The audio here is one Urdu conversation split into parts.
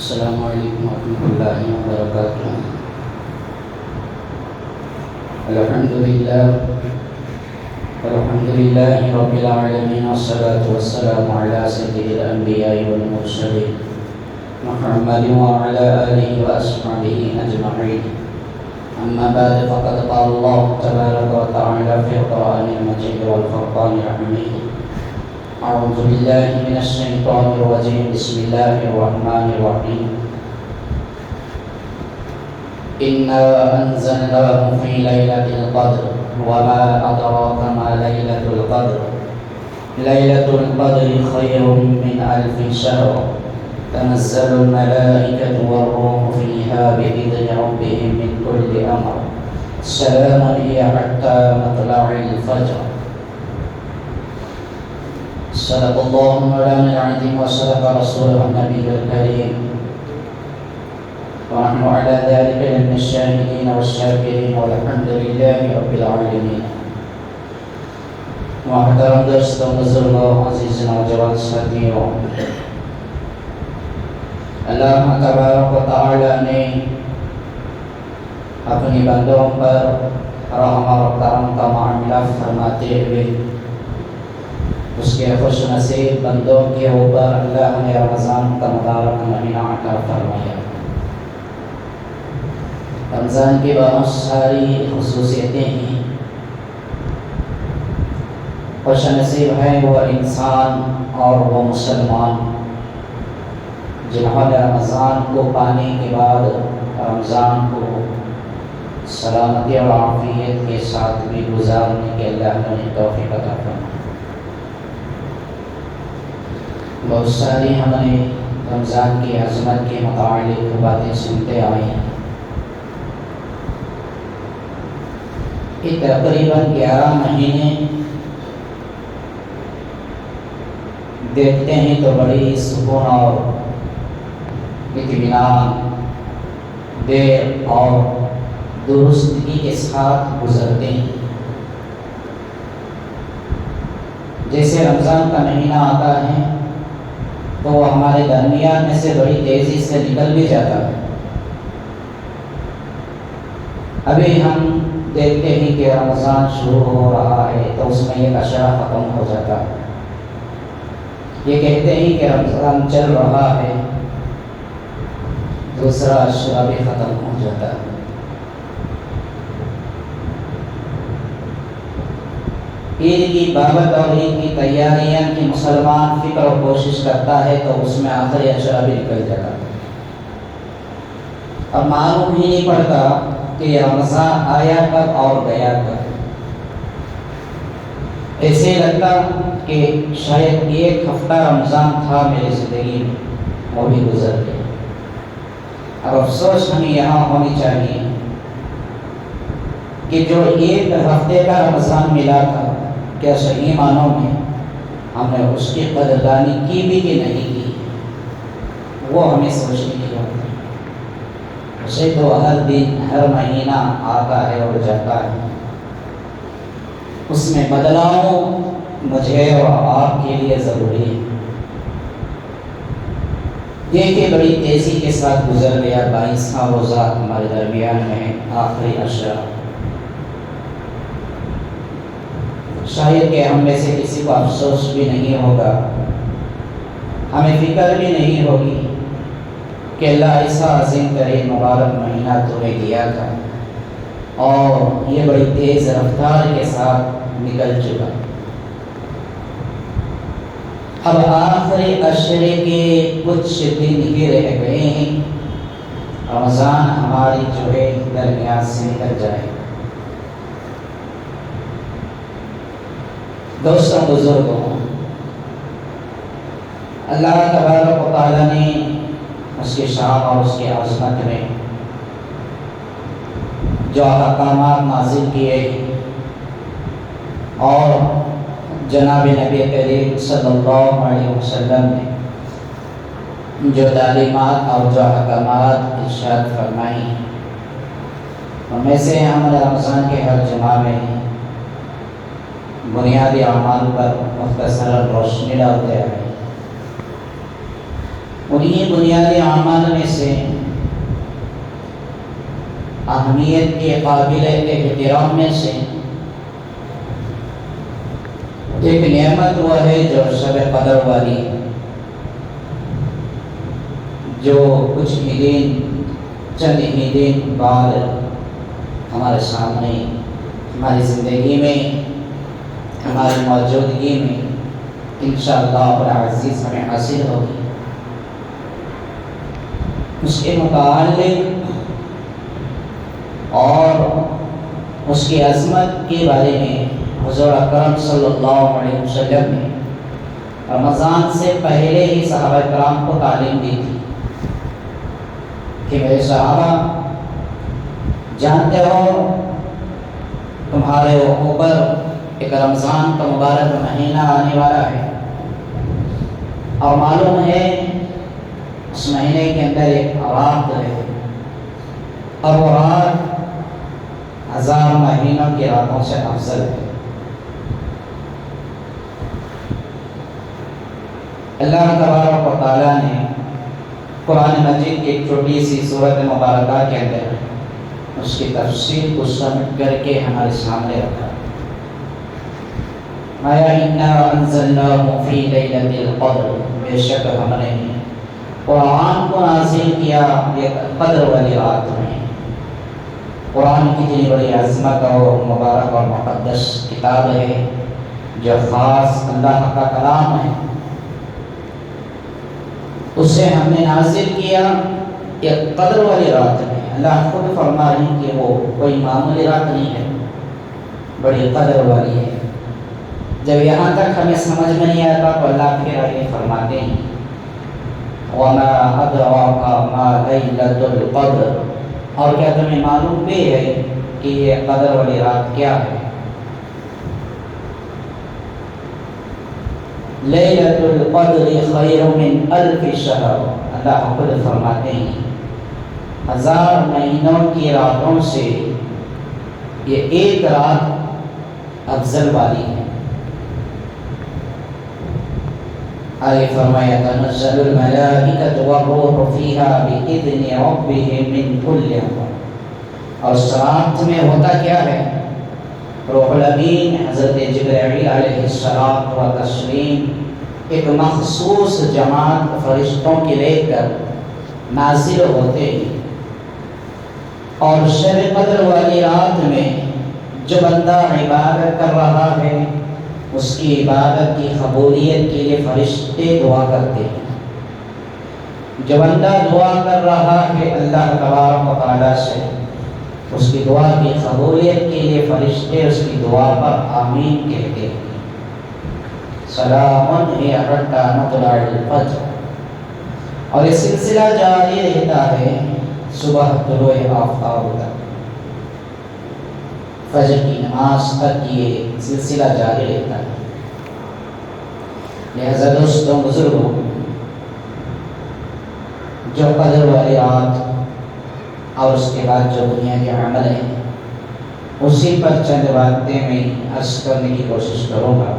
السلام علیکم ورحمۃ اللہ وبرکاتہ۔ الحمد للہ رب العالمین، والصلاة والسلام علی سید الانبیاء والمرسلین محمد وعلی آلہ واصحابہ اجمعین۔ اما بعد فقد قال اللہ تبارک وتعالی فی القرآن المجید والفرقان الحمید: اعوذ باللہ من الشیطان الرجیم، بسم اللہ الرحمن الرحیم۔ انا انزلناه فی لیلۃ القدر وما ادراک ما لیلۃ القدر لیلۃ القدر خیر من الف شہر تنزل الملائکۃ والروح فیہا بإذن ربهم من کل امر سلام ہی حتی مطلع الفجر۔ صدق اللہ مولانا العظیم وصدق رسولہ النبی الکریم، ونحن على ذلك من الشاهدين والشاكرين والحمد لله رب العالمين۔ محترم دوستوں، بزرگوں، عزیز نوجوان ساتھیوں، اللہ تبارک و تعالی نے اپنی بندوں پر رحم اور کرم کا معاملہ فرماتے ہوئے اس کے خوش نصیب بندوں کے اوپر اللہ نے رمضان کا مبارک مہینہ عطا فرمایا۔ رمضان کی بہت ساری خصوصیتیں ہیں۔ خوش نصیب ہے وہ انسان اور وہ مسلمان جنہوں نے رمضان کو پانے کے بعد رمضان کو سلامتی اور عافیت کے ساتھ بھی گزارنے کے اللہ نے توفیق عطا فرمائی۔ بہت ساری ہم نے رمضان کی عظمت کے متعلق باتیں سنتے آئے ہیں۔ یہ تقریباً 11 مہینے دیکھتے ہیں تو بڑی سکون اور اطمینان، دیر اور درستگی کے ساتھ گزرتے ہیں۔ جیسے رمضان کا مہینہ آتا ہے تو وہ ہمارے درمیان میں سے بڑی تیزی سے نکل بھی جاتا ہے۔ ابھی ہم دیکھتے ہیں کہ رمضان شروع ہو رہا ہے تو اس میں ایک اشرا ختم ہو جاتا ہے۔ یہ کہتے ہیں کہ رمضان چل رہا ہے، دوسرا اشرا بھی ختم ہو جاتا ہے۔ عید کی بابت اور عید کی تیاریاں کی مسلمان فکر اور کوشش کرتا ہے تو اس میں آخری اشرا بھی نکل جاتا ہے۔ اب معلوم ہی نہیں پڑتا کہ رمضان آیا کب اور گیا کب۔ ایسے لگتا کہ شاید ایک ہفتہ رمضان تھا میری زندگی میں، وہ بھی گزر گیا۔ اب افسوس ہمیں یہاں ہونی چاہیے کہ جو ایک ہفتے کا رمضان ملا تھا، کیا صحیح معنوں میں ہم نے اس کی قدردانی کی بھی کہ نہیں کی، وہ ہمیں سوچنے کی ضرورت ہے۔ اسے تو ہر دن ہر مہینہ آتا ہے اور جاتا ہے، اس میں بدلاؤ مجھے اور آپ کے لیے ضروری ہے۔ دیکھیں بڑی تیزی کے ساتھ گزر گیا 22واں روزہ ہمارے درمیان میں، آخری اشرا۔ شاید کہ ہم میں سے کسی کو افسوس بھی نہیں ہوگا، ہمیں فکر بھی نہیں ہوگی کہ اللہ ایسا عظیم ترین مبارک مہینہ تمہیں دیا تھا اور یہ بڑی تیز رفتار کے ساتھ نکل چکا۔ اب آخری عشرے کے کچھ دن ہی رہ گئے ہیں، رمضان ہماری جو ہے درمیان سے نکل جائے۔ دوستوں، بزرگوں، اللہ تبارک و تعالی نے اس کے شان اور اس کے عظمت میں جو احکامات نازل کیے اور جناب نبی کریم صلی اللہ علیہ وسلم نے جو تعلیمات اور جو احکامات ارشاد فرمائی، ان میں سے ہم رمضان کے ہر جمعہ میں بنیادی اعمال پر مختصر روشنی ڈالتے ہیں۔ انہیں بنیادی اعمال میں سے اہمیت کے قابل احترام میں سے ایک نعمت وہ ہے جو شب قدر والی، جو کچھ ہی دن، چند ہی دن بعد ہمارے سامنے، ہماری زندگی میں، ہماری موجودگی میں انشاءاللہ العزیز ہمیں حاصل ہوگی۔ اس کے متعلق اور اس کی عظمت کے بارے میں حضور اکرم صلی اللہ علیہ وسلم نے رمضان سے پہلے ہی صحابہ کرام کو تعلیم دی تھی کہ میرے صحابہ، جانتے ہو تمہارے اوپر ایک رمضان کا مبارک مہینہ آنے والا ہے، اور معلوم ہے اس مہینے کے اندر ایک رات ہے، اور وہ رات 1000 مہینوں کی راتوں سے افضل ہے۔ اللہ تبارک و تعالیٰ نے قرآن مجید کی ایک چھوٹی سی سورت مبارکہ کے اندر اس کی تفصیل کو سمجھ کر کے ہمارے سامنے رکھا۔ آیا اِنَّا أَنزَلْنَاهُ فِي لَيْلَةِ الْقَدْرِ، بے شک ہم نے قرآن کو نازل کیا ایک قدر والی رات میں۔ قرآن کتنی بڑی عظمت اور مبارک اور مقدس کتاب ہے، جو خاص اللہ کا کلام ہے، اسے ہم نے نازل کیا ایک قدر والی رات میں۔ اللہ خود فرما رہے ہیں کہ وہ کوئی معمولی رات نہیں ہے، بڑی قدر والی ہے۔ جب یہاں تک ہمیں سمجھ میں نہیں آتا تو اللہ پھر آگے فرماتے ہیں وَمَا أَدْرَاكَ مَا لَيْلَةُ الْقَدْرِ، اور کیا تمہیں معلوم بھی ہے کہ یہ قدر والی رات کیا ہے؟ لیلۃ القدر خیر من الف شہر، اللہ خود فرماتے ہیں 1000 مہینوں کی راتوں سے یہ ایک رات افضل والی ہے۔ آگے فرمایا تنزل الملائکۃ والروح فیہا بإذن ربہم من کل امر، اور اس رات میں ہوتا کیا ہے؟ روح الامین حضرت جبرائیل علیہ السلام و تسلیم ایک مخصوص جماعت فرشتوں کے لے کر نازل ہوتے ہیں، اور شب قدر والی رات میں جو بندہ عبادت کر رہا ہے اس کی عبادت کی قبولیت کے لیے فرشتے دعا کرتے ہیں۔ جو بندہ دعا کر رہا ہے اللہ تبارک و تعالیٰ سے، اس کی دعا کی قبولیت کے لیے فرشتے اس کی دعا پر آمین کہتے ہیں۔ سلام ہی حتی مطلع الفجر، اور یہ سلسلہ جاری رہتا ہے صبح طلوع آفتاب تک، فجر کی نماز تک یہ سلسلہ جاری رہتا ہے۔ لہذا دوستوں، بزرگوں، جو قدر والی رات اور اس کے بعد جو بنیادی عمل ہے اسی پر چند باتیں میں عرض کرنے کی کوشش کروں گا۔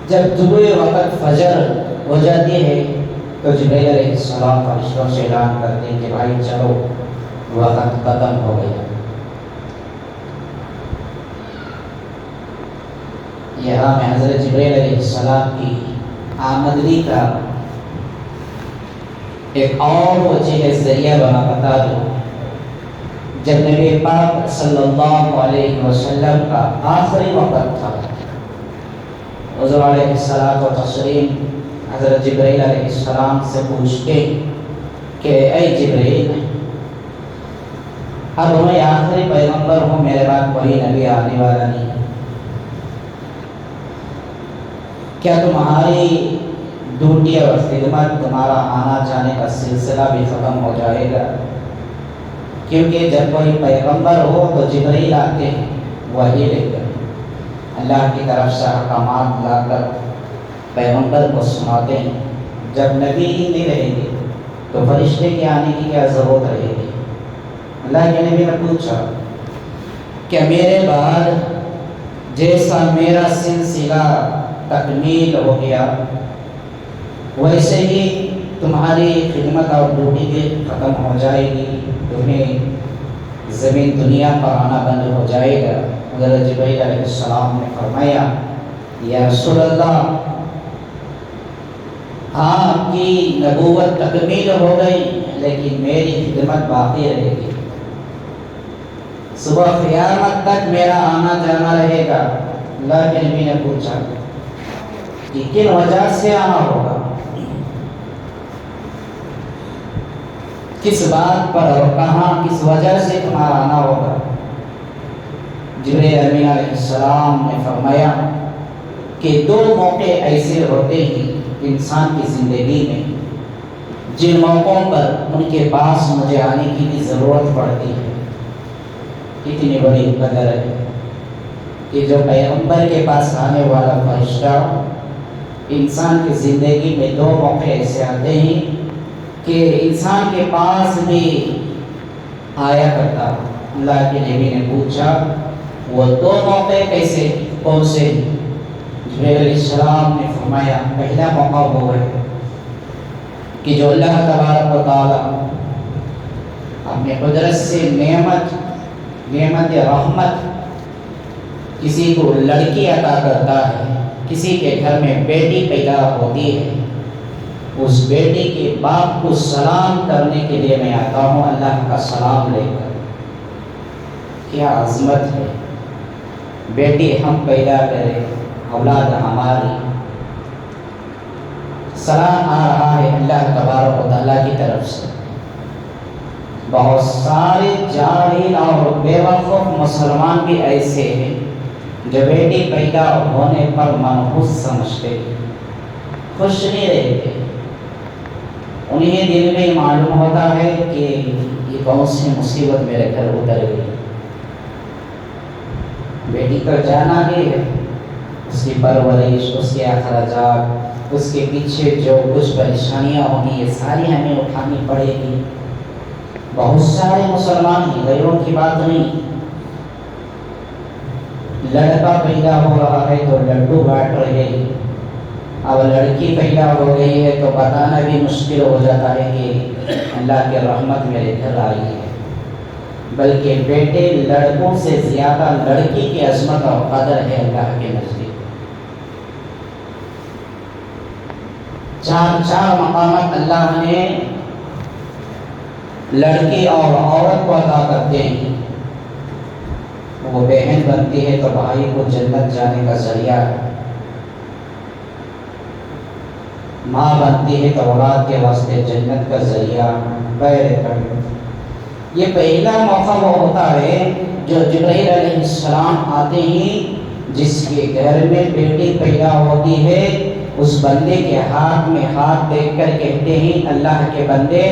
جب طلوع وقت فجر ہو جاتی ہے تو جبرائیل علیہ السلام فرشتوں سے اعلان کرتے ہیں کہ بھائی چلو وقت ختم ہو گیا۔ یہاں میں حضرت جبرائیل علیہ السلام کی آمدنی کا ایک اور وجہ ذریعہ بتا دوں۔ جب نبی پاک صلی اللہ علیہ وسلم کا آخری وقت تھا، حضور علیہ السلام و تسلیم حضرت جبرائیل علیہ السلام سے پوچھتے کہ اے جبرائیل، اب میں آخری پیغمبر ہوں، میرے بعد کوئی نبی آنے والا نہیں، کیا تمہاری ڈیوٹی اور خدمت، تمہارا آنا جانے کا سلسلہ بھی ختم ہو جائے گا؟ کیونکہ جب کوئی پیغمبر ہو تو جبرائیل آتے ہیں وحی لے کر، اللہ کی طرف سے احکامات لا کر پیغمبر کو سناتے ہیں۔ جب نبی ہی نہیں رہیں گے تو فرشتے کے آنے کی کیا ضرورت رہے گی؟ اللہ کے نبی نے پوچھا کہ میرے بعد جیسا میرا سلسلہ تکمیل ہو گیا، ویسے ہی تمہاری خدمت اور ڈیوٹی بھی ختم ہو جائے گی، تمہیں زمین دنیا پر آنا بند ہو جائے گا۔ حضرت جبرائیل علیہ السلام نے فرمایا یا رسول اللہ، آپ کی نبوت تکمیل ہو گئی لیکن میری خدمت باقی رہے گی، صبح قیامت تک میرا آنا جانا رہے گا۔ اللہ کے نبی نے پوچھا کہ کن وجہ سے آنا ہوگا، کس بات پر اور کہاں، کس وجہ سے تمہارا آنا ہوگا؟ جبرائیل امین علیہ السلام نے فرمایا کہ دو موقع ایسے ہوتے ہیں انسان کی زندگی میں جن موقعوں پر ان کے پاس مجھے آنے کی بھی ضرورت پڑتی ہے۔ کتنی بڑی قدر ہے کہ جو پیغمبر کے پاس آنے والا فرشتہ انسان کی زندگی میں دو موقع ایسے آتے ہیں کہ انسان کے پاس بھی آیا کرتا۔ اللہ کے نبی نے پوچھا وہ دو موقع کیسے، کون سے؟ جبرائیل علیہ السلام نے فرمایا پہلا موقع وہ ہے کہ جو اللہ تبارک و تعالی اپنے قدرت سے نعمت رحمت کسی کو لڑکی عطا کرتا ہے، کسی کے گھر میں بیٹی پیدا ہوتی ہے، اس بیٹی کے باپ کو سلام کرنے کے لیے میں آتا ہوں اللہ کا سلام لے کر۔ کیا عظمت ہے، بیٹی ہم پیدا کریں، اولاد ہماری، سلام آ رہا ہے اللہ تبارک و تعالیٰ کی طرف سے۔ بہت سارے جاہل اور بے وقوف مسلمان بھی ایسے ہیں جو بیٹی پیدا ہونے پر منحوس سمجھتے، خوش نہیں رہتے، انہیں دل میں معلوم ہوتا ہے کہ یہ کون سی مصیبت میرے گھر اتر گئی۔ بیٹی تو جانا ہی ہے، اس کی پرورش، اس کے اخراجات، اس کے پیچھے جو کچھ پریشانیاں ہونی یہ ساری ہمیں اٹھانی پڑے گی۔ بہت سارے مسلمان ہی، غیروں کی بات نہیں، لڑکا پیدا ہو رہا ہے تو لڈو بانٹ رہے ہیں، اب لڑکی پیدا ہو گئی ہے تو بتانا بھی مشکل ہو جاتا ہے کہ اللہ کی رحمت میرے گھر آئی ہے۔ بلکہ بیٹے لڑکوں سے زیادہ لڑکی کی عظمت اور قدر ہے اللہ کے نزدیک۔ چار مقامات اللہ نے لڑکی اور عورت کو عطا کرتے ہیں۔ وہ بہن بنتی ہے تو بھائی کو جنت جانے کا ذریعہ ہے، ماں بنتی ہے تو اولاد کے واسطے جنت کا ذریعہ یہ پہلا موقع وہ ہوتا ہے جو جبرائیل علیہ السلام آتے ہیں، جس کے گھر میں بیٹی پیدا ہوتی ہے، اس بندے کے ہاتھ میں ہاتھ دیکھ کر کہتے ہیں اللہ کے بندے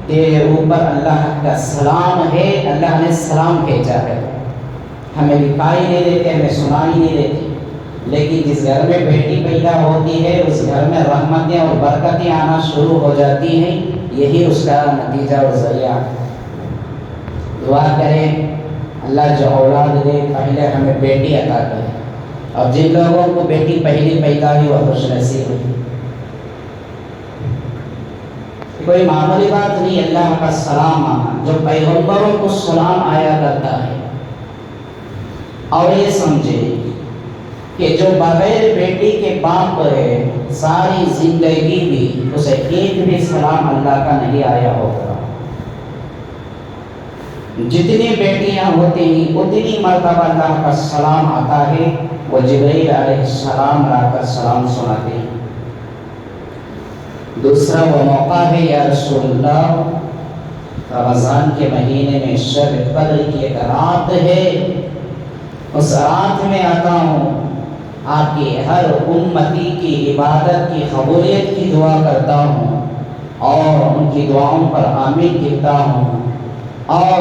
تیرے اوپر اللہ کا سلام ہے، اللہ نے سلام بھیجا ہے۔ ہمیں دکھائی نہیں دیتے، ہمیں سنائی نہیں دیتی، لیکن جس گھر میں بیٹی پیدا ہوتی ہے اس گھر میں رحمتیں اور برکتیں آنا شروع ہو جاتی ہیں، یہی اس کا نتیجہ اور ذریعہ۔ دعا کریں اللہ جو اولاد دے پہلے ہمیں بیٹی عطا کرے، اور جن لوگوں کو بیٹی پہلی پیدا ہوئی وہ خوش نصیب ہوئی۔ کوئی معمولی بات نہیں اللہ کا سلام آنا، جو پیغمبروں کو سلام آیا کرتا ہے۔ اور یہ سمجھے کہ جو بغیر بیٹی کے باپ ہے ساری زندگی بھی اسے ایک بھی سلام اللہ کا نہیں آیا ہوگا۔ جتنی بیٹیاں ہوتی ہیں اتنی مرتبہ اللہ کا سلام آتا ہے، وہ جبرائیل علیہ السلام لا کر سلام سناتے ہیں۔ دوسرا وہ موقع ہے یا رسول اللہ، رمضان کے مہینے میں شب قدر کی ایک رات ہے، اس رات میں آتا ہوں، آپ کی ہر امتی کی عبادت کی قبولیت کی دعا کرتا ہوں اور ان کی دعاؤں پر آمین کہتا ہوں اور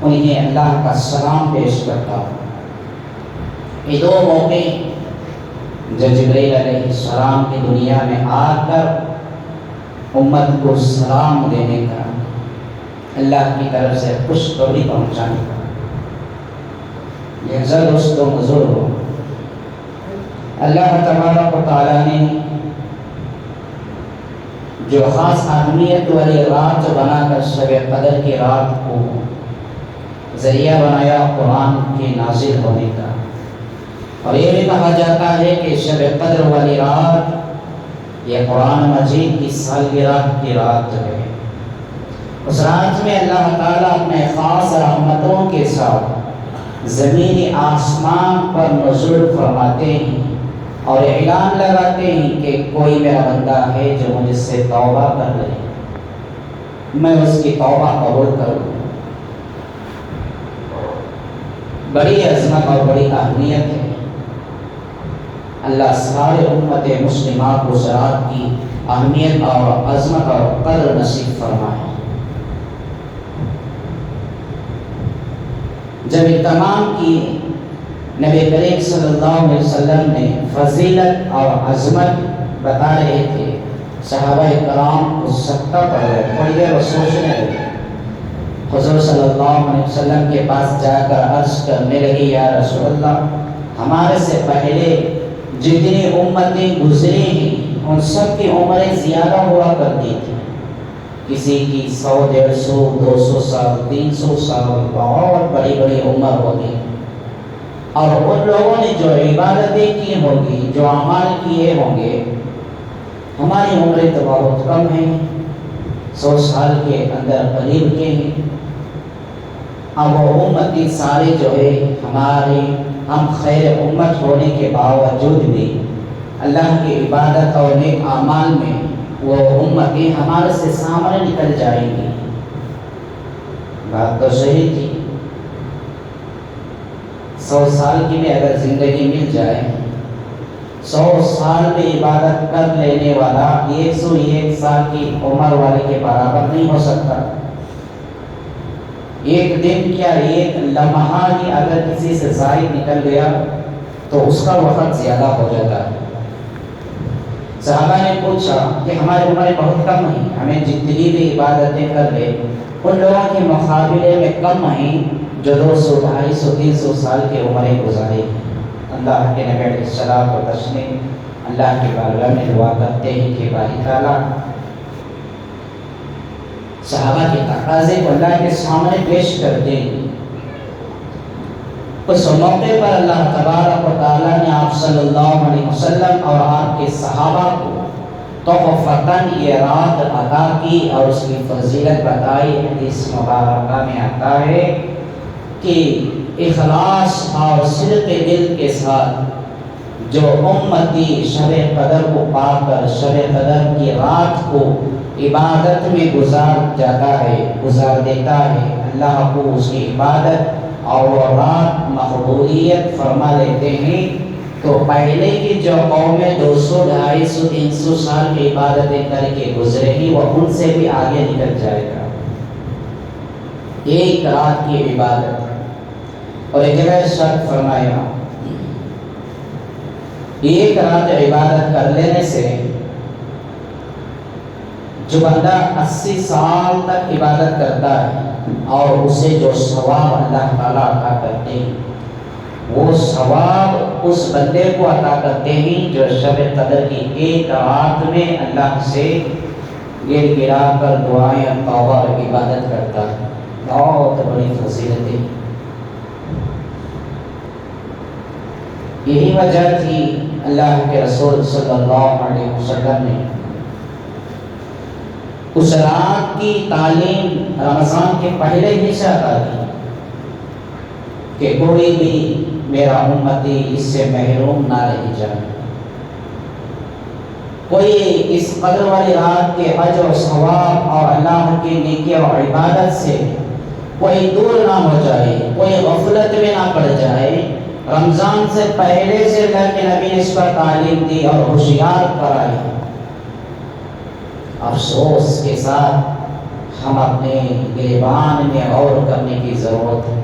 انہیں اللہ کا سلام پیش کرتا ہوں۔ یہ دو موقع جو جبرائیل علیہ السلام کی دنیا میں آ کر امت کو سلام دینے کا، اللہ کی طرف سے خوشخبری پہنچانے کا، لہذا دوستو بزرگوں، اللہ تبارک و تعالیٰ نے جو خاص اہمیت والی رات بنا کر شب قدر کی رات کو ذریعہ بنایا قرآن کے نازل ہونے کا، اور یہ بھی کہا جاتا ہے کہ شب قدر والی رات یہ قرآن مجید کی سالگرہ کی رات ہے۔ اس رات میں اللہ تعالیٰ اپنے خاص رحمتوں کے ساتھ زمین آسمان پر نزول فرماتے ہیں اور اعلان لگاتے ہیں کہ کوئی میرا بندہ ہے جو مجھ سے توبہ کر لے، میں اس کی توبہ قبول کروں۔ بڑی عظمت اور بڑی اہمیت ہے۔ اللہ سارے امت مسلمہ کو اس رات کی اہمیت اور عظمت اور قدر نصیب فرمائے۔ جب اہتمام کی نبی کریم صلی اللہ علیہ وسلم نے فضیلت اور عظمت بتا رہے تھے، صحابہ کرام اس سکتہ پڑھ رہے پڑھے اور سوچنے لگے۔ حضور صلی اللہ علیہ وسلم کے پاس جا کر عرض کرنے لگی، یا رسول اللہ، ہمارے سے پہلے جتنی امتیں گزری ہیں ان سب کی عمریں زیادہ ہوا کرتی تھی، کسی کی 100 150 200 سال 300 سال بہت بڑی بڑی عمر ہوگی، اور ان لوگوں نے جو عبادتیں کی ہوں گی، جو اعمال کیے ہوں گے، ہماری عمریں تو بہت کم ہیں، 100 سال کے اندر قریب کے ہیں۔ اب وہ امتی سارے جو ہے ہم خیر امت ہونے کے باوجود بھی اللہ کی عبادت اور نیک اعمال میں وہ امتی ہمارے سے سامنے نکل جائیں گی۔ بات تو صحیح تھی، 100 سال کی بھی اگر زندگی مل جائے، 100 سال میں عبادت کر لینے والا 101 سال کی عمر والے کے برابر نہیں ہو سکتا۔ ایک دن کیا ایک لمحہ ہی اگر کسی سے زائد نکل گیا تو اس کا وقت زیادہ ہو جاتا ہے۔ صحابہ نے پوچھا کہ ہماری عمریں بہت کم ہیں، ہمیں جتنی بھی عبادتیں کر لے ان لوگوں کے مقابلے میں کم ہیں جو 200 250 300 سال کی عمریں گزارے۔ اللہ کے نبی علیہ الصلوۃ والتسلیم اللہ کے بارگاہ میں دعا کرتے ہیں کہ باری تعالیٰ صحابہ کے تقاضے کو اللہ کے سامنے پیش کرتے ہیں۔ اس موقع پر اللہ تبارک و تعالیٰ نے آپ صلی اللہ علیہ وسلم اور آپ کے صحابہ کو تحفتاً یہ رات عطا کی اور اس کی فضیلت بتائی۔ حدیث مبارکہ میں آتا ہے کہ اخلاص اور صدق دل کے ساتھ جو امتی شب قدر کو پا کر شب قدر کی رات کو عبادت میں گزار دیتا ہے، اللہ کو اس کی عبادت اور وہ رات مقبولیت فرما لیتے ہیں، تو پہلے کی جو قومیں 200 250 300 سال کی عبادتیں کر کے گزرے گی وہ ان سے بھی آگے نکل جائے گا۔ ایک رات کی عبادت، اور ایک جگہ شرط فرمایا ایک رات عبادت کر لینے سے جو بندہ 80 سال تک عبادت کرتا ہے اور اسے جو ثواب اللہ تعالیٰ عطا کرتے ہیں وہ ثواب اس بندے کو عطا کرتے ہیں جو شب قدر کی ایک رات میں اللہ سے گر گرا کر دعائیں توبہ اور عبادت کرتا ہے۔ بہت بڑی فضیلت ہے۔ یہی وجہ تھی اللہ کے رسول صلی اللہ علیہ وسلم نے اس رات کی تعلیم رمضان کے پہلے ہی سے عطا کی کہ کوئی بھی میرا امتی اس سے محروم نہ رہ جائے، کوئی اس قدر والی رات کے اجر و ثواب اور اللہ کی نیکی اور عبادت سے کوئی دور نہ ہو جائے، کوئی غفلت میں نہ پڑ جائے۔ رمضان سے پہلے سے اللہ کے نبی نے اس پر تعلیم دی اور ہوشیار کرائی۔ افسوس کے ساتھ ہم اپنے گریبان میں غور کرنے کی ضرورت ہے۔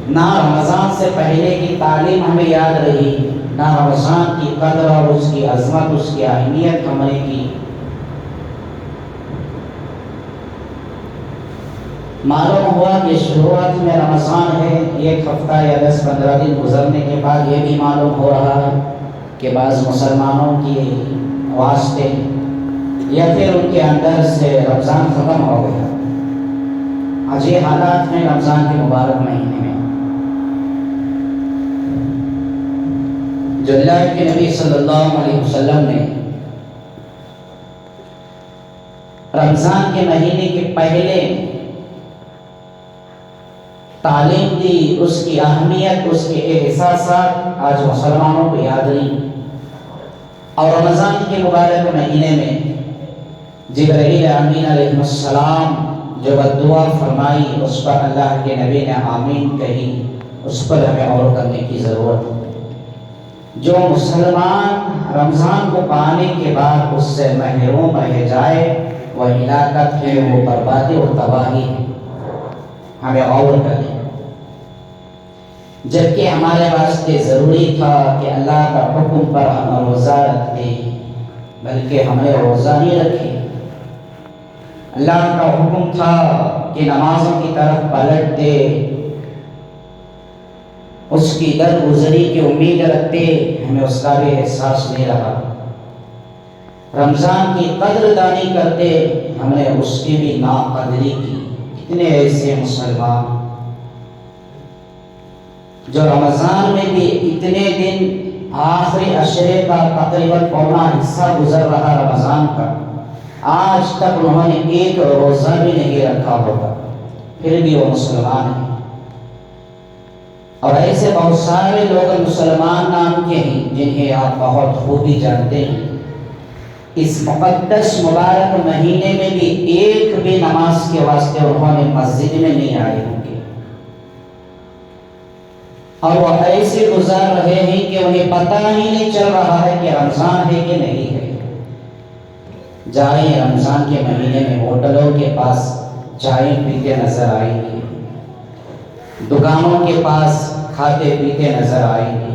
نہ رمضان سے پہلے کی تعلیم ہمیں یاد رہی، نہ رمضان کی قدر اور اس کی عظمت، اس کی اہمیت ہم نے کی۔ معلوم ہوا کہ شروعات میں رمضان ہے، ایک ہفتہ یا 10-15 دن گزرنے کے بعد یہ بھی معلوم ہو رہا ہے کہ بعض مسلمانوں کی واسطے یا پھر ان کے اندر سے رمضان ختم ہو گیا۔ آج یہ حالات ہیں رمضان کے مبارک مہینے میں، جو اللہ کے نبی صلی اللہ علیہ وسلم نے رمضان کے مہینے کے پہلے تعلیم دی، اس کی اہمیت، اس کے احساسات آج مسلمانوں کو یاد نہیں۔ اور رمضان کے مبارک مہینے میں جبرائیل امین علیہ السلام جو بددعا فرمائی، اس پر اللہ کے نبی نے آمین کہی، اس پر ہمیں غور کرنے کی ضرورت ہے۔ جو مسلمان رمضان کو پانے کے بعد اس سے محروم رہ جائے، وہ ہلاکت ہے، وہ بربادی اور تباہی ہے۔ ہمیں غور کریں، جبکہ ہمارے واسطے ضروری تھا کہ اللہ کا حکم پر ہم روزہ رکھتے، بلکہ ہمیں روزہ نہیں رکھے۔ اللہ کا حکم تھا کہ نمازوں کی طرف پلٹ دے، اس کی درگزری کی امید رکھتے، ہمیں اس کا بھی احساس نہیں رہا۔ رمضان کی قدر دانی کرتے، ہم نے اس کی بھی ناقدری کی۔ کتنے ایسے مسلمان جو رمضان میں بھی اتنے دن، آخری عشرے کا تقریباً پونا حصہ گزر رہا رمضان کا، آج تک انہوں نے ایک روزہ بھی نہیں رکھا ہوگا، پھر بھی وہ مسلمان ہیں۔ اور ایسے بہت سارے لوگ مسلمان نام کے ہیں جنہیں آپ بہت خوبی جانتے ہیں، اس مقدس مبارک مہینے میں بھی ایک بھی نماز کے واسطے انہوں نے مسجد میں نہیں آئے ہوں گے، اور وہ ایسے گزار رہے ہیں کہ انہیں پتہ ہی نہیں چل رہا ہے کہ رمضان ہے کہ نہیں ہے۔ جائیں رمضان کے مہینے میں ہوٹلوں کے پاس چائے پیتے نظر آئیں گے، دکانوں کے پاس کھاتے پیتے نظر آئیں گے،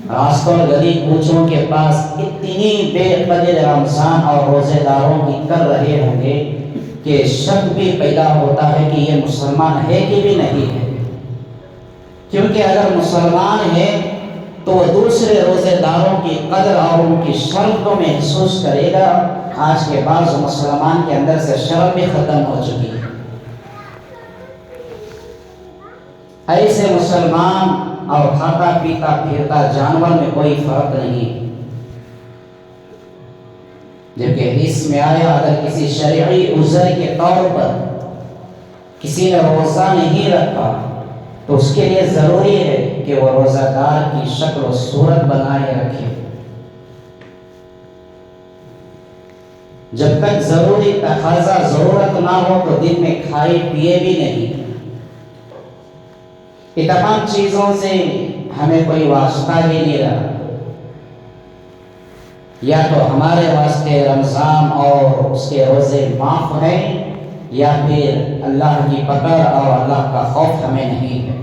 راستوں گلی کوچوں کے پاس اتنی بے قدر رمضان اور روزے داروں کی کر رہے ہوں گے کہ شک بھی پیدا ہوتا ہے کہ یہ مسلمان ہے کہ بھی نہیں ہے۔ کیونکہ اگر مسلمان ہے تو وہ دوسرے روزے داروں کی قدر اور ان کی شرف کو محسوس کرے گا۔ آج کے بعض مسلمان کے اندر سے شرف بھی ختم ہو چکی ہے۔ ایسے مسلمان اور کھاتا پیتا پھرتا جانور میں کوئی فرق نہیں، جبکہ حدیث میں آیا اگر کسی شرعی عذر کے طور پر کسی نے روزہ نہیں رکھا تو اس کے لیے ضروری ہے کہ وہ روزہ دار کی شکل و صورت بنائے رکھے۔ جب تک ضروری تقاضا ضرورت نہ ہو تو دن میں کھائے پیے بھی نہیں۔ یہ تمام چیزوں سے ہمیں کوئی واسطہ ہی نہیں رہا۔ یا تو ہمارے واسطے رمضان اور اس کے روزے معاف ہیں، یا پھر اللہ کی پکڑ اور اللہ کا خوف ہمیں نہیں ہے۔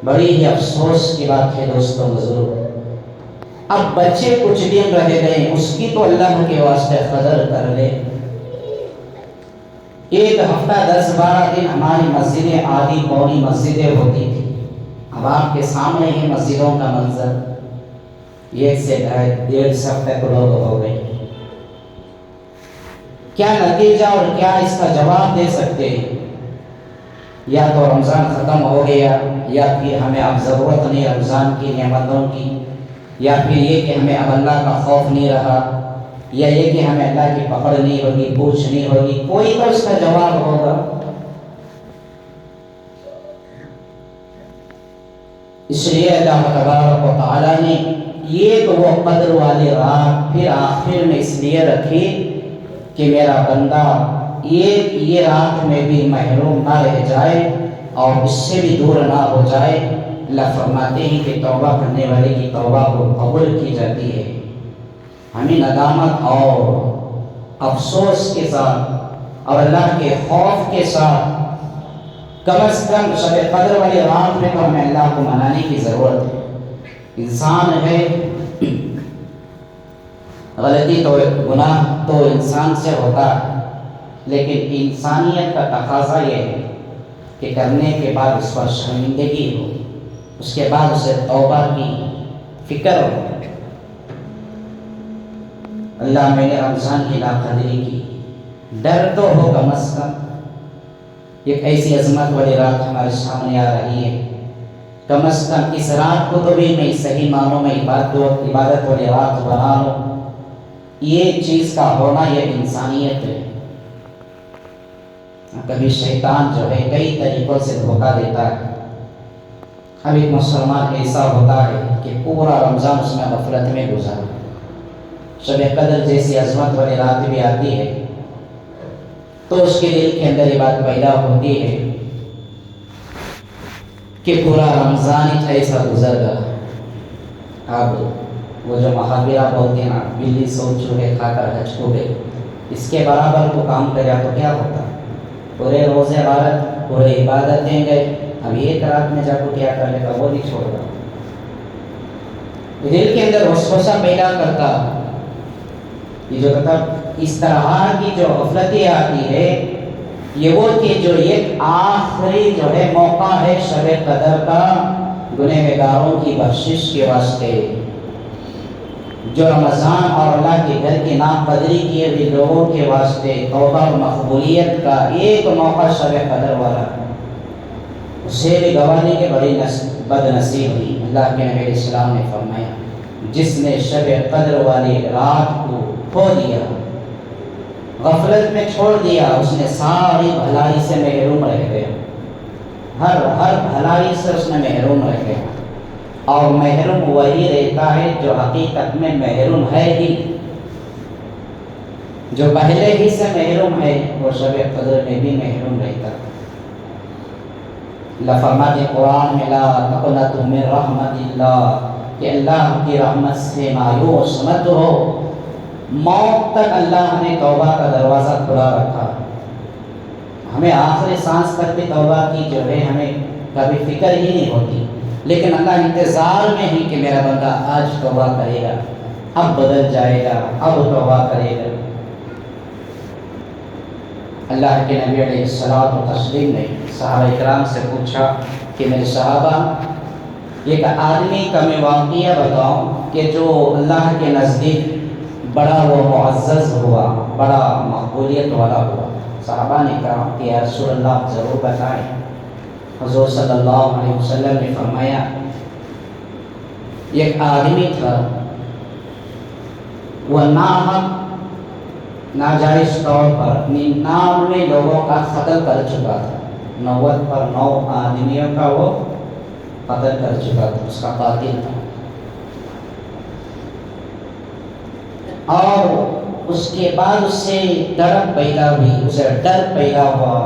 بڑی ہی افسوس کی بات ہے دوستوں بزرگ، اب بچے کچھ دن رہ گئے، اس کی تو اللہ کے واسطے قدر کر لے۔ ایک ہفتہ 10-12 دن ہماری مسجدیں آدھی پونی مسجدیں ہوتی تھی، اب آپ کے سامنے ہی مسجدوں کا منظر، 1 سے 1.5 تک لوگ ہو گئے۔ کیا نتیجہ اور کیا اس کا جواب دے سکتے ہیں؟ یا تو رمضان ختم ہو گیا، یا پھر ہمیں اب ضرورت نہیں رمضان کی نعمتوں کی، یا پھر یہ کہ ہمیں اب اللہ کا خوف نہیں رہا، یا یہ کہ ہمیں اللہ کی پکڑ نہیں ہوگی، پوچھ نہیں ہوگی۔ کوئی تو اس کا جواب ہوگا۔ اس لیے اللہ تبارک و تعالیٰ نے یہ تو وہ قدر والی رات پھر آخر میں اس لیے رکھی کہ میرا بندہ یہ رات میں بھی محروم نہ رہ جائے اور اس سے بھی دور نہ ہو جائے۔ اللہ فرماتے ہیں کہ توبہ کرنے والے کی توبہ کو قبول کی جاتی ہے۔ ہمیں ندامت اور افسوس کے ساتھ اور اللہ کے خوف کے ساتھ کم از کم شب قدر والی رات میں تو ہمیں اللہ کو منانے کی ضرورت ہے۔ انسان ہے، غلطی تو گناہ تو انسان سے ہوتا ہے، لیکن انسانیت کا تقاضا یہ ہے کہ کرنے کے بعد اس پر شرمندگی ہو، اس کے بعد اسے توبہ کی فکر ہو۔ اللہ میں نے رمضان کی ناقدری کی، ڈر تو ہو کم از کم۔ ایک ایسی عظمت والی رات ہمارے سامنے آ رہی ہے، کم از کم اس رات کو تو بھی میں صحیح معنوں میں عبادت والی رات بنا لوں۔ یہ چیز کا ہونا یہ انسانیت ہے۔ کبھی شیطان جو ہے کئی طریقوں سے دھوکہ دیتا ہے۔ اب ایک مسلمان ایسا ہوتا ہے کہ پورا رمضان اس میں غفلت میں گزارا، شب قدر جیسی عظمت والی رات بھی آتی ہے تو اس کے دل کے اندر یہ بات پیدا ہوتی ہے کہ پورا رمضان ایسا گزر گیا، اب وہ جو محاورہ بولتے ہیں نا، بلی سو چوہے کھا کر حج کو گئے، اس کے برابر کو کام کریا تو کیا ہوتا؟ پورے روزے عبادت، پورے عبادتیں گئے، اب ایک رات میں جا کو کیا کر لے گا وہ نہیں چھوڑ گا۔ دل کے اندر وسوسہ پیدا کرتا، یہ جو مطلب اس طرح کی جو غفلتیں آتی ہے، یہ وہ کہ جو ایک آخری جو ہے موقع ہے شب قدر کا گنہگاروں کی بخشش کے واسطے، جو رمضان اور اللہ کے گھر کی ناقدری کیے ہوئے لوگوں کے واسطے توبہ و مقبولیت کا ایک موقع شب قدر والا، اسے بھی گوانے کے بڑی بد نصیب ہوئی۔ اللہ کے نبی علیہ السلام نے فرمایا، جس نے شب قدر والی رات کو کھو دیا، غفلت میں چھوڑ دیا، اس نے ساری بھلائی سے محروم رہ گیا، ہر بھلائی سے اس نے محروم رہ گیا۔ اور محروم وہی رہتا ہے جو حقیقت میں محروم ہے ہی، جو پہلے ہی سے محروم ہے وہ شب قدر میں بھی محروم رہتا ہے۔ اللہ فرماتے قرآن میں لا تقنطوا من رحمت اللہ، کہ اللہ کی رحمت سے مایوس مت ہو۔ موت تک اللہ نے توبہ کا دروازہ کھلا رکھا، ہمیں آخری سانس تک بھی توبہ کی جو ہے ہمیں کبھی فکر ہی نہیں ہوتی، لیکن اللہ انتظار میں ہی کہ میرا بندہ آج توبہ کرے گا، اب بدل جائے گا، اب توبہ کرے گا۔ اللہ کے نبی علیہ الصلوۃ والتسلیم نے صحابہ اکرام سے پوچھا کہ میرے صحابہ، ایک آدمی کا میں واقعہ بتاؤں کہ جو اللہ کے نزدیک بڑا وہ معزز ہوا، بڑا مقبولیت والا ہوا۔ صحابہ نے کہا کہ یا رسول اللہ ضرور بتائیں۔ حضور صلی اللہ علیہ وسلم نے فرمایا، ایک آدمی تھا، وہ ناجائز طور پر 99 لوگوں کا قتل کر چکا تھا، 90 پر 9 آدمیوں کا وہ قتل کر چکا تھا، اس کا قاتل تھا۔ اور اس کے بعد اس سے تڑپ پیدا ہوئی، اسے ڈر پیدا ہوا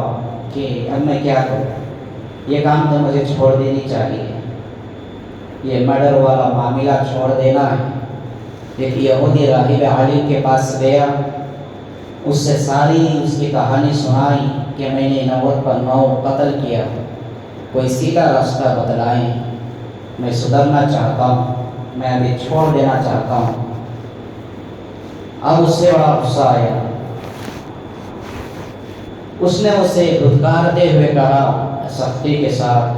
کہ اب میں کیا کروں، یہ کام تو مجھے چھوڑ دینی چاہیے، یہ مرڈر والا معاملہ چھوڑ دینا ہے۔ ایک یہودی راہب عالم کے پاس گیا، اس سے ساری اس کی کہانی سنائی کہ میں نے 90 پر 9 قتل کیا، کوئی سیدھا راستہ بتلائیں، میں سدھرنا چاہتا ہوں، میں ابھی چھوڑ دینا چاہتا ہوں۔ اب اس سے بڑا غصہ آیا، اس نے اسے دھتکارتے ہوئے کہا سختی کے ساتھ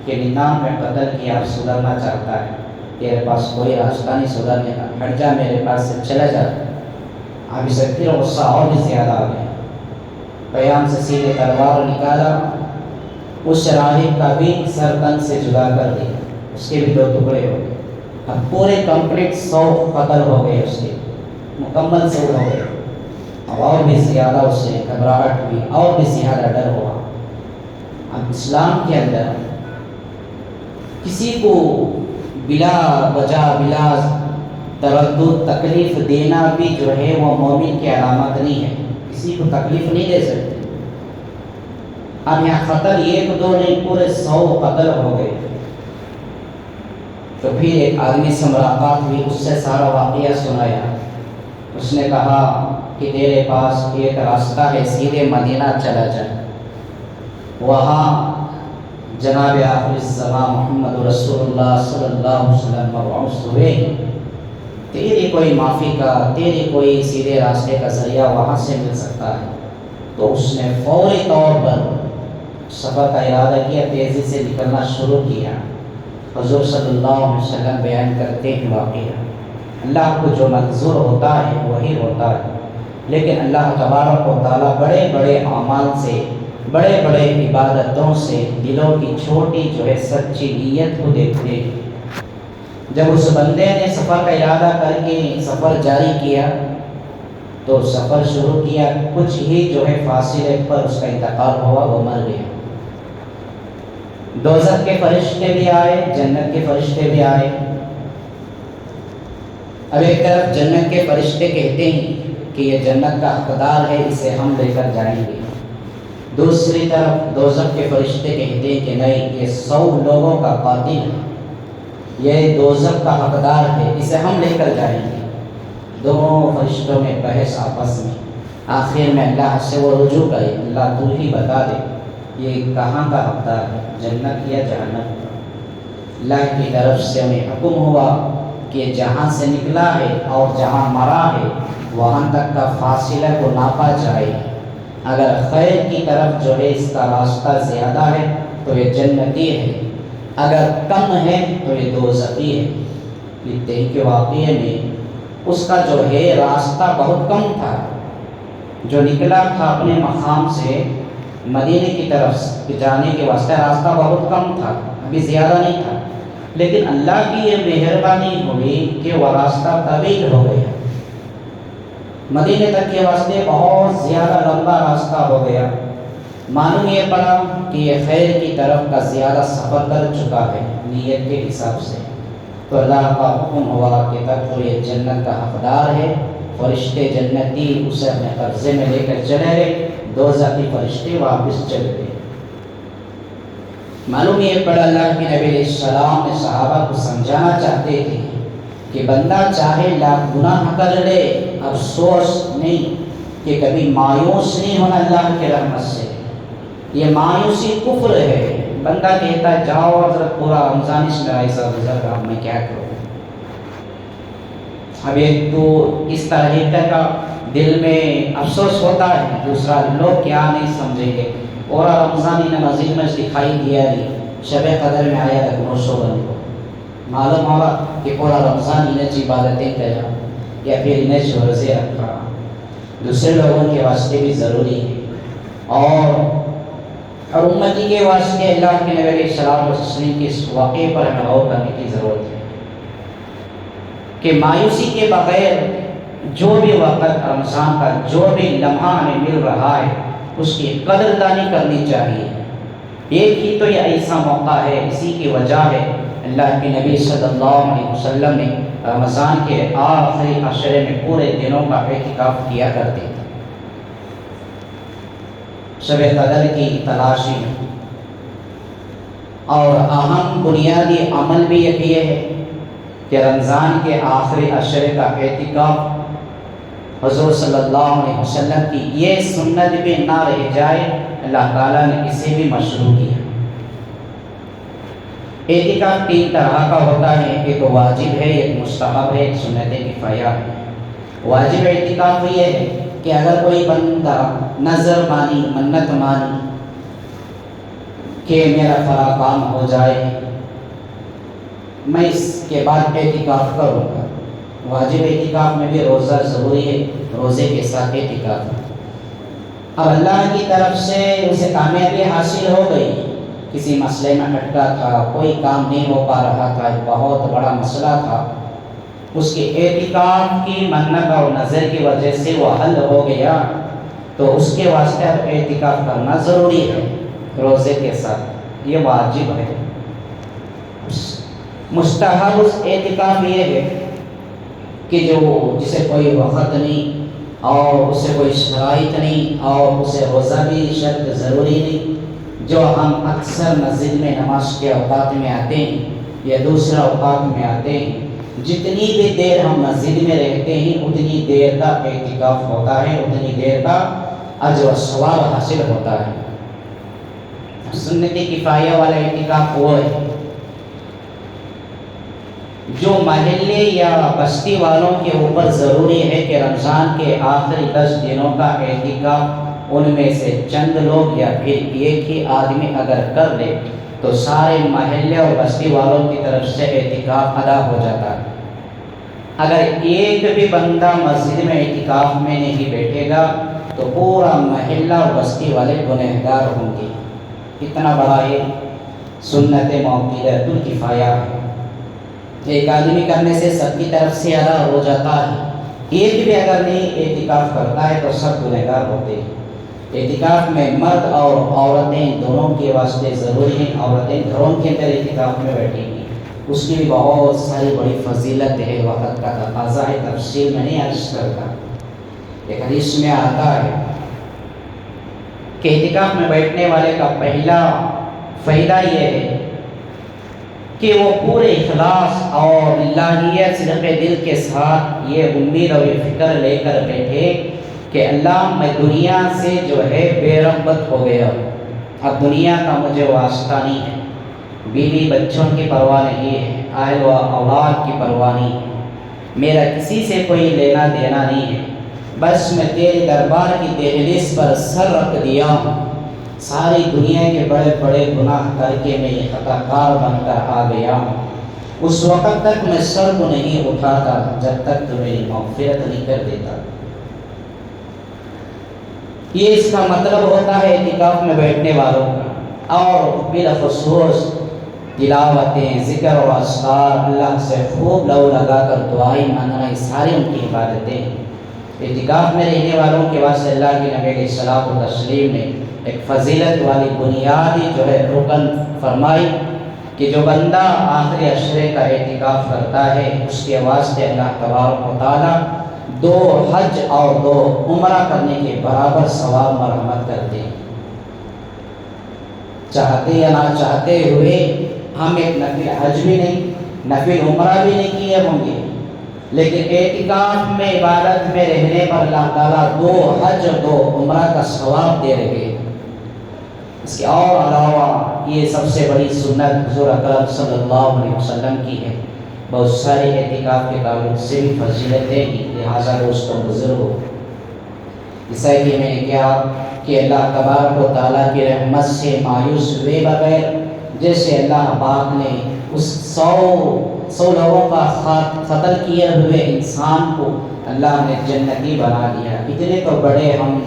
کہ 99 قتل کیا، اب سدھرنا چاہتا ہے، تیرے پاس کوئی راستہ نہیں سدھرنے کا، ہٹ جا میرے پاس سے، چلا جا۔ اب اسے پھر غصہ اور بھی زیادہ آ گیا، قیام سے سیدھے تلوار نکالا، اس راہب کا بھی سر تن سے جدا کر دیا، اس کے بھی 2 ٹکڑے ہو گئے۔ اب پورے کمپلیٹ 100 قتل ہو گئے، اس کے مکمل سے ہو گئے، اور بھی زیادہ اس سے گھبراہٹ ہوئی، اور بھی زیادہ ڈر ہوا۔ اب اسلام کے اندر کسی کو بلا وجہ بلا تردد تکلیف دینا بھی جو ہے وہ مومن کی علامت نہیں ہے، کسی کو تکلیف نہیں دے سکتے۔ اب یہاں قتل 1-2 نہیں، پورے 100 قتل ہو گئے۔ تو پھر ایک آدمی سے ملاقات ہوئی، اس سے سارا واقعہ سنایا۔ اس نے کہا کہ تیرے پاس ایک راستہ ہے، سیدھے مدینہ چلا جا، وہاں جناب آخر الزمان محمد رسول اللہ صلی اللہ علیہ وسلم مبعوث ہوئے، تیری کوئی معافی کا، تیری کوئی سیدھے راستے کا ذریعہ وہاں سے مل سکتا ہے۔ تو اس نے فوری طور پر سفر کا ارادہ کیا، تیزی سے نکلنا شروع کیا۔ حضور صلی اللہ علیہ وسلم بیان کرتے ہیں واقعہ، اللہ کو جو منظور ہوتا ہے وہی ہوتا ہے، لیکن اللہ تبارک و تعالیٰ بڑے بڑے اعمال سے، بڑے بڑے عبادتوں سے دلوں کی چھوٹی جو ہے سچی نیت کو دیکھتے ہیں۔ جب اس بندے نے سفر کا ارادہ کر کے سفر جاری کیا تو سفر شروع کیا، کچھ ہی جو ہے فاصلے پر اس کا انتقال ہوا، وہ مر گیا۔ دوزخ کے فرشتے بھی آئے، جنت کے فرشتے بھی آئے۔ اب ایک طرف جنت کے فرشتے کہتے ہیں کہ یہ جنت کا حقدار ہے، اسے ہم لے کر جائیں گے۔ دوسری طرف دوزخ کے فرشتے کہتے ہیں کہ نہیں، یہ 100 لوگوں کا قاتل ہے، یہ دوزخ کا حقدار ہے، اسے ہم لے کر جائیں گے۔ دونوں فرشتوں میں بحث آپس میں، آخر میں اللہ سے وہ رجوع کرے، اللہ تو ہی بتا دے یہ کہاں کا حقدار ہے، جنت یا جہنم۔ اللہ کی طرف سے انہیں حکم ہوا کہ جہاں سے نکلا ہے اور جہاں مرا ہے وہاں تک کا فاصلہ کو ناپا جائے، اگر خیر کی طرف جو ہے اس کا راستہ زیادہ ہے تو یہ جنتی ہے، اگر کم ہے تو یہ دوزخی ہے۔ لکھتے ہیں کہ واقعے میں اس کا جو ہے راستہ بہت کم تھا، جو نکلا تھا اپنے مقام سے مدینے کی طرف جانے کے واسطے راستہ بہت کم تھا، ابھی زیادہ نہیں تھا، لیکن اللہ کی یہ مہربانی ہوئی کہ وہ راستہ طویل ہو گیا، مدینے تک کے واسطے بہت زیادہ لمبا راستہ ہو گیا۔ معلوم یہ پڑا کہ یہ خیر کی طرف کا زیادہ سفر کر چکا ہے نیت کے حساب سے، تو اللہ کا حکم ہوا کہ تب تو یہ جنت کا حقدار ہے۔ فرشتے جنتی اسے اپنے قبضے میں لے کر چلے گئے، دوزخی فرشتے واپس چل گئے۔ معلوم یہ پڑا اللہ کے نبی علیہ السلام نے صحابہ کو سمجھانا چاہتے تھے کہ بندہ چاہے لاکھ گناہ کر لے، افسوس نہیں کہ کبھی مایوس نہیں ہونا اللہ کی رحمت سے، یہ مایوسی کفر ہے۔ بندہ کہتا ہے جاؤ حضرت پورا رمضان اس میں ایسا گزر رہا، میں کیا کروں۔ اب ایک تو اس طرح کا دل میں افسوس ہوتا ہے، دوسرا لوگ کیا نہیں سمجھیں گے، پورا رمضان انہیں مسجد میں دکھائی دیا نہیں، شب قدر میں آیا رکھنو سو بن کو معلوم ہوگا کہ پورا رمضان انہیں عبادتیں کرا یا پھر انہیں روزے رکھا، دوسرے لوگوں کے واسطے بھی ضروری ہے۔ اور امتی کے واسطے اللہ کے نبی علیہ السلام کے اس واقعے پر ہمیں غور کرنے کی ضرورت ہے کہ مایوسی کے بغیر جو بھی وقت رمضان کا جو بھی لمحہ ہمیں مل رہا ہے اس کی قدردانی کرنی چاہیے۔ ایک ہی تو یہ ایسا موقع ہے، اسی کی وجہ ہے اللہ کے نبی صلی اللہ علیہ وسلم نے رمضان کے آخری عشرے میں پورے دنوں کا اعتکاف کیا کرتے تھے، شب قدر کی تلاشی میں۔ اور اہم بنیادی عمل بھی یہ ہے کہ رمضان کے آخری عشرے کا اعتکاف حضور صلی اللہ علیہ وسلم کی یہ سنت بھی نہ رہ جائے، اللہ تعالیٰ نے اسے بھی مشروع کیا۔ اعتکاف 3 طرح کا ہوتا ہے، ایک واجب ہے، ایک مستحب ہے، ایک سنت کفایہ ہے۔ واجب اعتکاف یہ ہے کہ اگر کوئی بندہ نظر مانی، منت مانی کہ میرا فلاں کام ہو جائے میں اس کے بعد اعتکاف کروں گا، واجب اعتکاف میں بھی روزہ ضروری ہے، روزے کے ساتھ اعتکاف۔ اب اللہ کی طرف سے اسے کامیابی حاصل ہو گئی، کسی مسئلے میں اٹکا تھا، کوئی کام نہیں ہو پا رہا تھا، ایک بہت بڑا مسئلہ تھا، اس کے اعتکاف کی منت اور نظر کی وجہ سے وہ حل ہو گیا، تو اس کے واسطے اب اعتکاف کرنا ضروری ہے روزے کے ساتھ، یہ واجب ہے۔ مستحب اعتکاف یہ ہے کہ جو جسے کوئی وقت نہیں اور اسے کوئی شرائط نہیں اور اسے روزہ بھی شرط ضروری نہیں، جو ہم اکثر مسجد میں نماز کے اوقات میں آتے ہیں یا دوسرے اوقات میں آتے ہیں، جتنی بھی دیر ہم مسجد میں رہتے ہیں اتنی دیر کا اعتکاف ہوتا ہے، اتنی دیر کا اجر و ثواب حاصل ہوتا ہے۔ سنت کفایہ والا اعتکاف وہ ہے جو محلے یا بستی والوں کے اوپر ضروری ہے کہ رمضان کے آخری 10 دنوں کا اعتکاف ان میں سے چند لوگ یا پھر ایک ہی آدمی اگر کر لے تو سارے محلے اور بستی والوں کی طرف سے اعتکاف ادا ہو جاتا ہے۔ اگر ایک بھی بندہ مسجد میں اعتکاف میں نہیں بیٹھے گا تو پورا محلہ اور بستی والے گنہگار ہوں گے۔ اتنا بڑا یہ سنت موقوۃۃ الکفایہ ہے، ایک آدمی کرنے سے سب کی طرف سے ادا ہو جاتا ہے۔ ایک بھی اگر نہیں اعتکاف کرتا ہے تو سب گنہگار ہوتے ہیں۔ اعتکاف میں مرد اور عورتیں دونوں کے واسطے ضروری ہیں۔ عورتیں گھروں کے اندر اعتکاف میں بیٹھیں گی، اس کی بھی بہت ساری بڑی فضیلت ہے، وقت کا تقاضا ہے، تفصیل میں نہیں عرض کرتا۔ ایک حدیث میں آتا ہے کہ اعتکاف میں بیٹھنے والے کا پہلا فائدہ یہ ہے کہ وہ پورے اخلاص اور اللہیت صدق دل کے ساتھ یہ امید اور یہ فکر لے کر بیٹھے کہ اللہ میں دنیا سے جو ہے بے رغبت ہو گیا، اب دنیا کا مجھے واسطہ نہیں ہے، بیوی بچوں کی پرواہ نہیں ہے، اہل و اولاد کی پرواہ نہیں ہے، میرا کسی سے کوئی لینا دینا نہیں ہے، بس میں تیرے دربار کی دہلیز پر سر رکھ دیا ہوں، ساری دنیا کے بڑے بڑے گناہ کر کے میں یہ خطا کار بن کر آ گیا ہوں، اس وقت تک میں سر کو نہیں اٹھاتا جب تک تو میری مغفرت نہیں کر دیتا۔ یہ اس کا مطلب ہوتا ہے اعتکاف میں بیٹھنے والوں کا۔ اور بالخصوص تلاوتیں، ذکر و اذکار، اللہ سے خوب لو لگا کر دعائیں مانگنا، یہ ساری ان کی عبادتیں ہیں۔ اعتکاف میں رہنے والوں کے واسطے اللہ کے نبی علیہ الصلوۃ والتسلیم نے ایک فضیلت والی بنیادی جو ہے رکن فرمائی کہ جو بندہ آخری عشرے کا اعتکاف کرتا ہے اس کے واسطے اللہ تبارک و تعالیٰ 2 حج اور 2 عمرہ کرنے کے برابر ثواب مرحمت کرتے ہیں۔ چاہتے یا نہ چاہتے ہوئے ہم ایک نفل حج بھی نہیں، نفل عمرہ بھی نہیں کیے ہوں گے، لیکن اعتکاف میں عبادت میں رہنے پر اللہ تعالیٰ 2 حج اور 2 عمرہ کا ثواب دے رہے ہیں۔ اس کے اور علاوہ یہ سب سے بڑی سنت حضور اکرم صلی اللہ علیہ وسلم کی ہے، بہت ساری اعتکاف کے تعلق سے بھی فضیلتیں ہیں، لہٰذا دوستوں بزرگوں، جیسا کہ میں نے کہا کہ اللہ تبارک و تعالیٰ کی رحمت سے مایوس ہوئے بغیر، جیسے اللہ پاک نے اس 100 لوگوں کا قتل کیے ہوئے انسان کو اللہ نے جنتی بنا دیا۔ اتنے تو بڑے ہم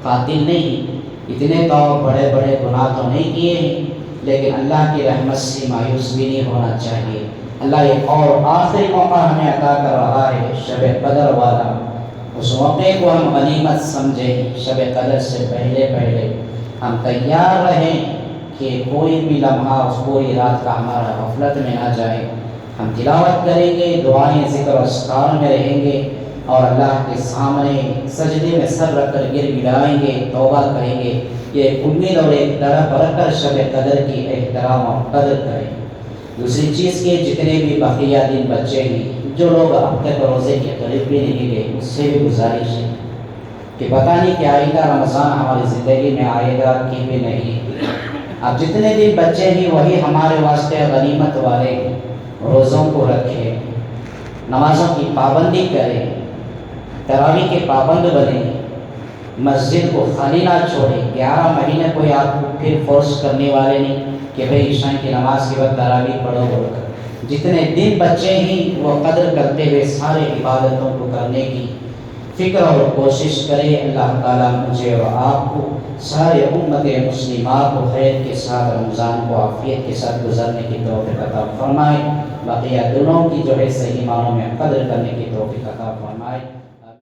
قاتل نہیں، اتنے تو بڑے بڑے گناہ تو نہیں کیے ہیں، لیکن اللہ کی رحمت سے مایوس بھی نہیں ہونا چاہیے۔ اللہ ایک اور آخری موقع ہمیں عطا کر رہا ہے، شب قدر والا، اس موقع کو ہم غنیمت سمجھیں۔ شب قدر سے پہلے ہم تیار رہیں کہ کوئی بھی لمحہ اس پوری رات کا ہمارا غفلت میں نہ جائے۔ ہم تلاوت کریں گے، دعائیں ذکر و اذکار میں رہیں گے، اور اللہ کے سامنے سجدے میں سر رکھ کر گر گڑائیں گے، توبہ کریں گے۔ یہ ایک امید اور ایک تڑپ رکھ کر شب قدر کی احترام اور قدر کریں۔ دوسری چیز کے جتنے بھی بقیہ دن بچے ہیں، جو لوگ اب تک روزے کے قریب بھی نہیں گئے، اس سے بھی گزارش ہے کہ پتہ نہیں کہ آئندہ رمضان ہماری زندگی میں آئے گا کہ بھی نہیں۔ اب جتنے دن بچے ہیں وہی ہمارے واسطے غنیمت والے، روزوں کو رکھیں، نمازوں کی پابندی کریں، تراویح کے پابند بنیں، مسجد کو خالی نہ چھوڑیں۔ 11 مہینے کوئی آپ کو پھر فورس کرنے والے نہیں کہ بھئی عشاء کی نماز کے بعد تراویح پڑھو بول کر۔ جتنے دن بچے ہیں وہ قدر کرتے ہوئے سارے عبادتوں کو کرنے کی فکر اور کوشش کریں۔ اللہ تعالیٰ مجھے اور آپ کو، سارے امت مسلمہ کو خیر کے ساتھ رمضان کو عافیت کے ساتھ گزرنے کی توفیق عطا فرمائے، بقیہ دنوں کی جو ہے صحیح معنوں میں قدر کرنے کی توفیق عطا فرمائے۔